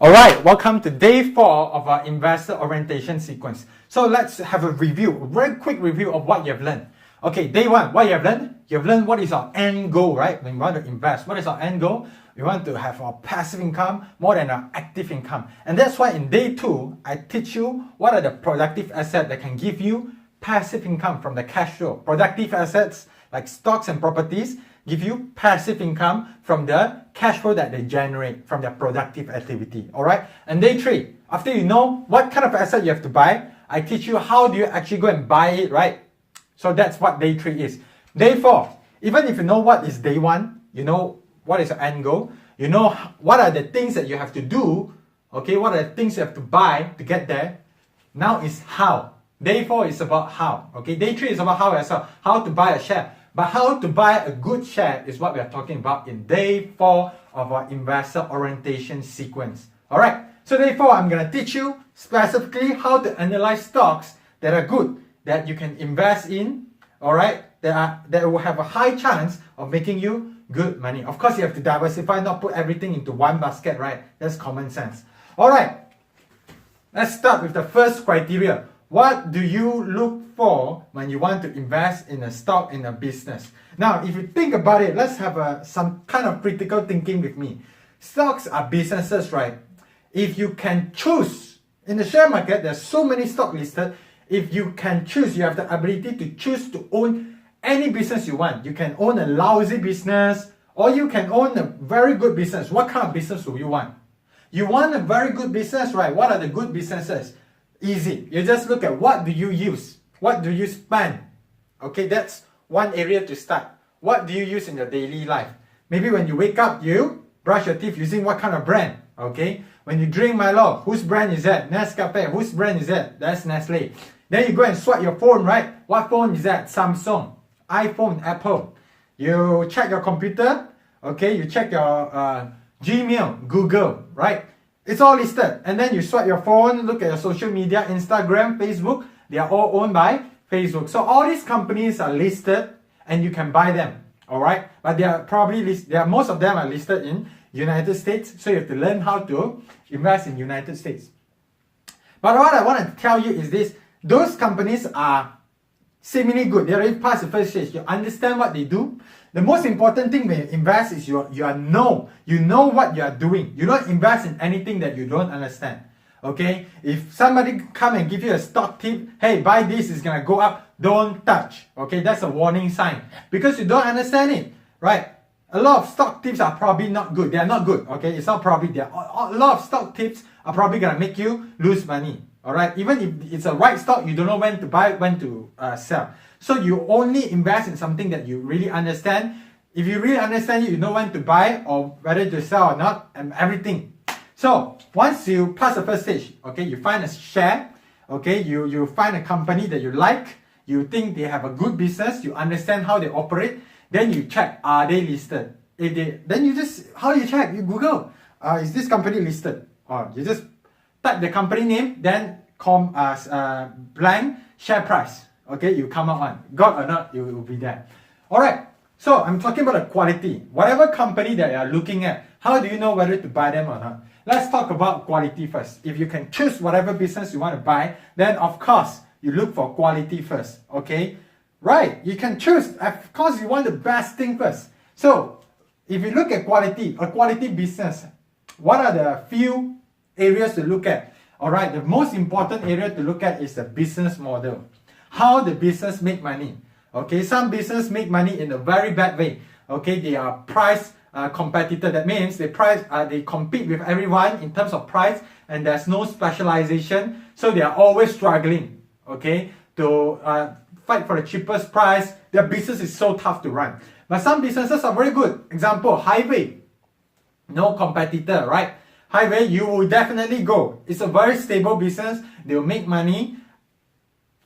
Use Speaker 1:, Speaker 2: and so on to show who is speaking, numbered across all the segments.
Speaker 1: Alright, welcome to day 4 of our investor orientation sequence. So let's have a review, a very quick review of what you have learned. Okay, day 1, what you have learned? You have learned what is our end goal, right? When we want to invest, what is our end goal? We want to have our passive income more than our active income. And that's why in day 2, I teach you what are the productive assets that can give you passive income from the cash flow. Productive assets like stocks and properties give you passive income from the cash flow that they generate from their productive activity. Alright? And day 3, after you know what kind of asset you have to buy, I teach you how do you actually go and buy it, right? So that's what day 3 is. Day 4, even if you know what is day 1, you know what is your end goal, you know what are the things that you have to do, okay, what are the things you have to buy to get there. Now is how. Day 4 is about how, okay? Day 3 is about how as well, how to buy a share. But how to buy a good share is what we are talking about in day 4 of our investor orientation sequence. Alright, so day 4 I'm going to teach you specifically how to analyze stocks that are good, that you can invest in, alright, that will have a high chance of making you good money. Of course, you have to diversify, not put everything into one basket, right? That's common sense. Alright, let's start with the first criteria. What do you look for when you want to invest in a stock, in a business? Now, if you think about it, let's have some kind of critical thinking with me. Stocks are businesses, right? If you can choose, in the share market, there's so many stocks listed. If you can choose, you have the ability to choose to own any business you want. You can own a lousy business, or you can own a very good business. What kind of business do you want? You want a very good business, right? What are the good businesses? Easy. You just look at what do you use? What do you spend? Okay, that's one area to start. What do you use in your daily life? Maybe when you wake up, you brush your teeth using what kind of brand? Okay, when you drink Milo, whose brand is that? Nescafe. Whose brand is that? That's Nestle. Then you go and swipe your phone, right? What phone is that? Samsung, iPhone, Apple. You check your computer. Okay, you check your Gmail, Google, right? It's all listed. And then you swipe your phone, look at your social media, Instagram, Facebook. They are all owned by Facebook. So all these companies are listed and you can buy them. Alright? But they are probably most of them are listed in United States. So you have to learn how to invest in United States. But what I want to tell you is this. Those companies are seemingly good. They already passed the first stage. You understand what they do. The most important thing when you invest is you know what you are doing. You don't invest in anything that you don't understand. Okay? If somebody come and give you a stock tip, hey, buy this, it's gonna go up, don't touch. Okay? That's a warning sign. Because you don't understand it. Right? A lot of stock tips are probably not good. They are not good. Okay? It's not probably. A lot of stock tips are probably gonna make you lose money. Alright? Even if it's a right stock, you don't know when to buy, when to sell. So you only invest in something that you really understand. If you really understand it, you know when to buy or whether to sell or not, and everything. So once you pass the first stage, okay, you find a share, okay, you find a company that you like, you think they have a good business, you understand how they operate, then you check, are they listed? Then you just, how do you check? You Google, is this company listed? Or you just type the company name, then blank share price. Okay, you come up on. God or not, you will be there. Alright, so I'm talking about the quality. Whatever company that you are looking at, how do you know whether to buy them or not? Let's talk about quality first. If you can choose whatever business you want to buy, then of course, you look for quality first. Okay? Right, you can choose. Of course, you want the best thing first. So, if you look at quality, a quality business, what are the few areas to look at? Alright, the most important area to look at is the business model. How the business make money. Okay, some business make money in a very bad way. Okay, they are price competitor. That means they compete with everyone in terms of price, and there's no specialization. So they are always struggling. Okay, to fight for the cheapest price. Their business is so tough to run. But some businesses are very good. Example, highway. No competitor, right? Highway, you will definitely go. It's a very stable business. They will make money.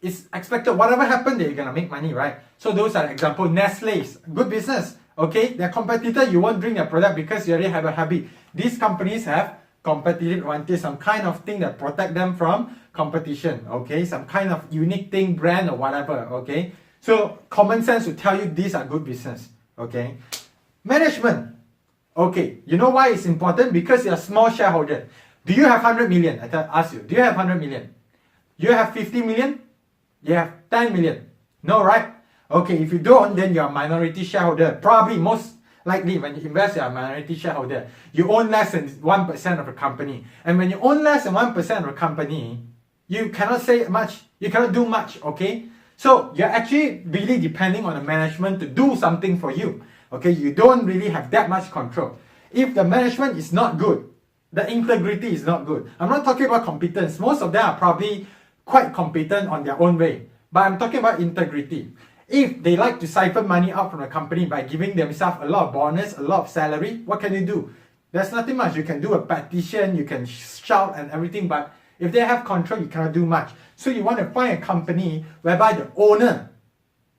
Speaker 1: It's expected whatever happened, they're gonna make money, right? So those are example. Nestle's good business. Okay, their competitor, you won't drink their product because you already have a habit. These companies have competitive advantage, some kind of thing that protect them from competition. Okay, some kind of unique thing, brand or whatever. Okay, so common sense will tell you these are good business. Okay, management. Okay, you know why it's important? Because you're a small shareholder. Do you have 100 million? Ask you, do you have 100 million? You have 50 million? You have 10 million? No, right? Okay, if you don't, then you're a minority shareholder. Probably most likely when you invest, you're a minority shareholder. You own less than 1% of a company. And when you own less than 1% of a company, you cannot say much, you cannot do much, okay? So you're actually really depending on the management to do something for you. Okay, you don't really have that much control. If the management is not good, the integrity is not good. I'm not talking about competence. Most of them are probably quite competent on their own way. But I'm talking about integrity. If they like to siphon money out from the company by giving themselves a lot of bonus, a lot of salary, what can you do? There's nothing much. You can do a petition, you can shout and everything, but if they have control, you cannot do much. So you want to find a company whereby the owner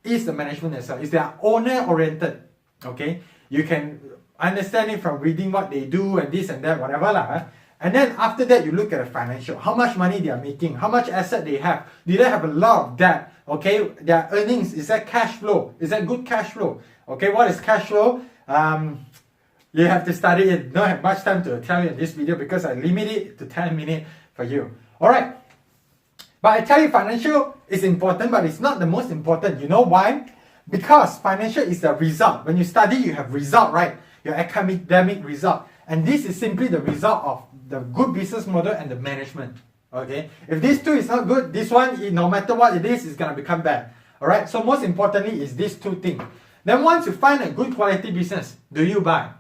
Speaker 1: is the management itself. Is they are owner-oriented. Okay? You can understand it from reading what they do and this and that, whatever lah. And then after that, you look at the financial. How much money they are making? How much asset they have? Do they have a lot of debt? Okay, their earnings, is that cash flow? Is that good cash flow? Okay, what is cash flow? You have to study it. Don't have much time to tell you in this video because I limit it to 10 minutes for you. Alright, but I tell you financial is important, but it's not the most important. You know why? Because financial is the result. When you study, you have result, right? Your academic result. And this is simply the result of the good business model and the management. Okay, if these two is not good, this one, no matter what it is going to become bad. Alright, so most importantly is these two things. Then once you find a good quality business, do you buy?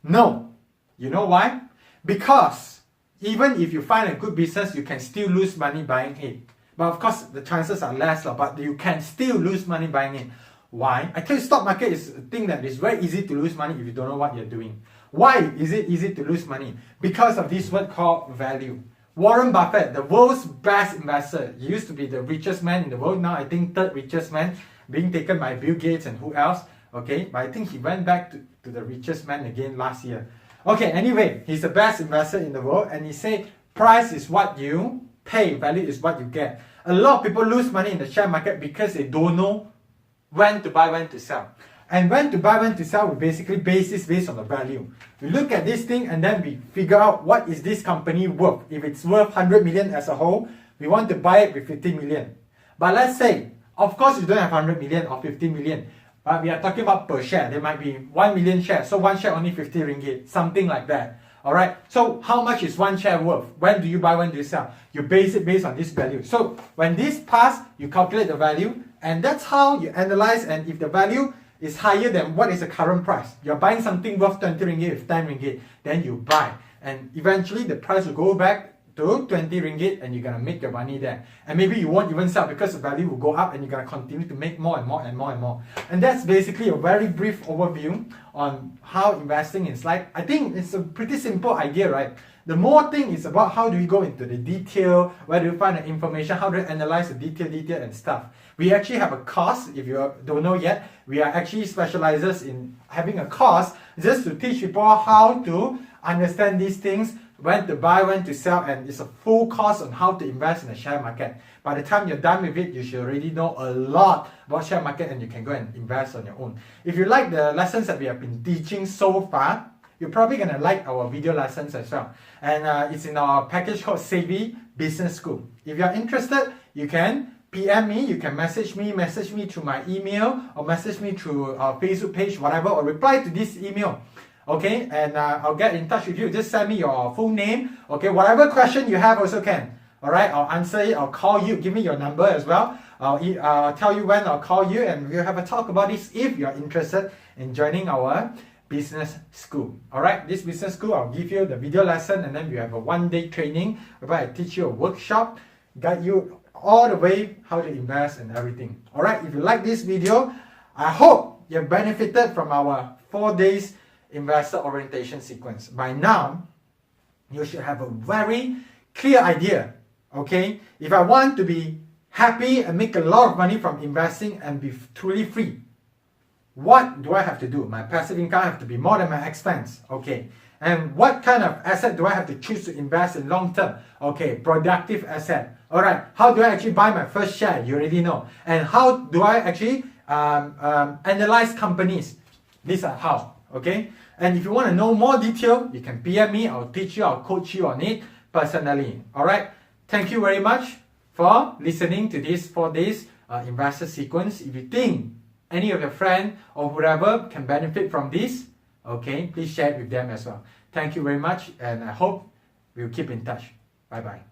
Speaker 1: No. You know why? Because even if you find a good business, you can still lose money buying it. But of course, the chances are less, but you can still lose money buying it. Why? I tell you, stock market is a thing that is very easy to lose money if you don't know what you're doing. Why is it easy to lose money? Because of this word called value. Warren Buffett, the world's best investor, he used to be the richest man in the world. Now I think third richest man, being taken by Bill Gates and who else. Okay, but I think he went back to the richest man again last year. Okay, anyway, he's the best investor in the world, and he said price is what you pay, value is what you get. A lot of people lose money in the share market because they don't know when to buy, when to sell. And when to buy, when to sell, we basically base this based on the value. We look at this thing and then we figure out what is this company worth. If it's worth 100 million as a whole, we want to buy it with 50 million. But let's say, of course you don't have 100 million or 50 million, but we are talking about per share. There might be 1 million shares, so one share only 50 ringgit, something like that. Alright, so how much is one share worth? When do you buy, when do you sell? You base it based on this value. So when this pass, you calculate the value, and that's how you analyze, and if the value is higher than what is the current price, you're buying something worth 20 ringgit with 10 ringgit, then you buy. And eventually the price will go back to 20 ringgit and you're going to make your money there. And maybe you won't even sell because the value will go up and you're going to continue to make more and more and more and more. And that's basically a very brief overview on how investing is like. I think it's a pretty simple idea, right? The more thing is about how do we go into the detail, where do you find the information, how do you analyze the detail and stuff. We actually have a course, if you don't know yet, we are actually specializers in having a course just to teach people how to understand these things, when to buy, when to sell, and it's a full course on how to invest in the share market. By the time you're done with it, you should already know a lot about share market and you can go and invest on your own. If you like the lessons that we have been teaching so far, you're probably going to like our video lessons as well. And it's in our package called Savvy Business School. If you're interested, you can PM me, you can message me through my email, or message me through our Facebook page, whatever, or reply to this email. Okay, and I'll get in touch with you. Just send me your full name. Okay, whatever question you have also can. Alright, I'll answer it, I'll call you, give me your number as well. I'll tell you when I'll call you and we'll have a talk about this if you're interested in joining our business school. Alright, this business school, I'll give you the video lesson and then we have a one-day training whereby I teach you a workshop, guide you all the way how to invest and everything. Alright, if you like this video, I hope you benefited from our 4 days investor orientation sequence. By now, you should have a very clear idea. Okay, if I want to be happy and make a lot of money from investing and be truly free, what do I have to do? My passive income have to be more than my expense. Okay, and what kind of asset do I have to choose to invest in long term? Okay, productive asset. Alright, how do I actually buy my first share? You already know. And how do I actually analyze companies? These are how. Okay, And if you want to know more detail, you can PM me, I'll teach you, I'll coach you on it personally. Alright, thank you very much for listening to this 4 days investor sequence. If you think any of your friends or whoever can benefit from this, okay, please share it with them as well. Thank you very much, and I hope we'll keep in touch. Bye bye.